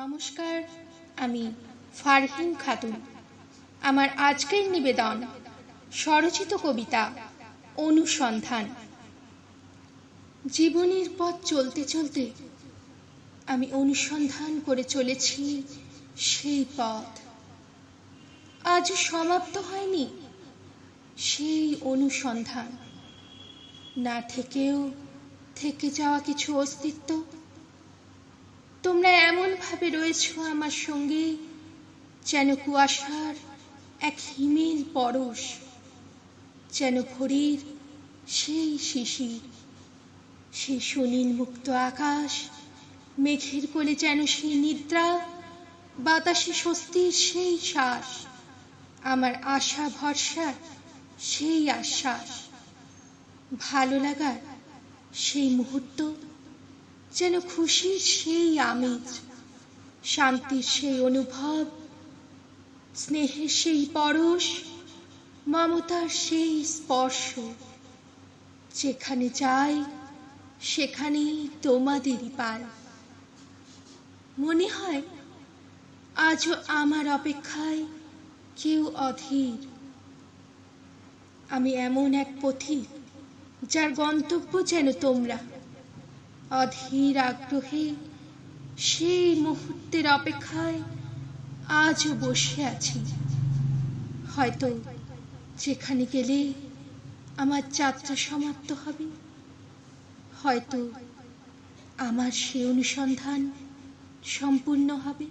নমস্কার, আমি ফারহিন খাতুন। আমার আজকের নিবেদন স্বরচিত কবিতা অনুসন্ধান। জীবনের পথ চলতে চলতে আমি অনুসন্ধান করে চলেছি সেই পথ। আজও সমাপ্ত হয়নি সেই অনুসন্ধান, না থেকেও থেকে যাওয়া কিছু অস্তিত্ব। তোমরা এমন ভাবে রয়েছ আমার সঙ্গে, যেন কুয়াশার এক হিমেল পরশ, যেন ভোরের সেই শিশির, সেই সুনীল মুক্ত আকাশ, মেঘের কোলে যেন সেই নিদ্রা, বাতাসে স্বস্তির সেই শ্বাস, আমার আশা ভরসার সেই আশ্বাস, ভালো লাগার সেই মুহূর্ত, যেন খুশির সেই আমেজ, শান্তির সেই অনুভব, স্নেহের সেই পরশ, মমতার সেই স্পর্শ। যেখানে যাই সেখানেই তোমাদেরই পাই। মনে হয় আজও আমার অপেক্ষায় কেউ অধীর। আমি এমন এক পথিক যার গন্তব্য যেন তোমরা। অধীর আগ্রহে সেই মুহূর্তের অপেক্ষায় আজও বসে আছি। হয়তো যেখানে গেলে আমার যাত্রা সমাপ্ত হবে, হয়তো আমার সে অনুসন্ধান সম্পূর্ণ হবে।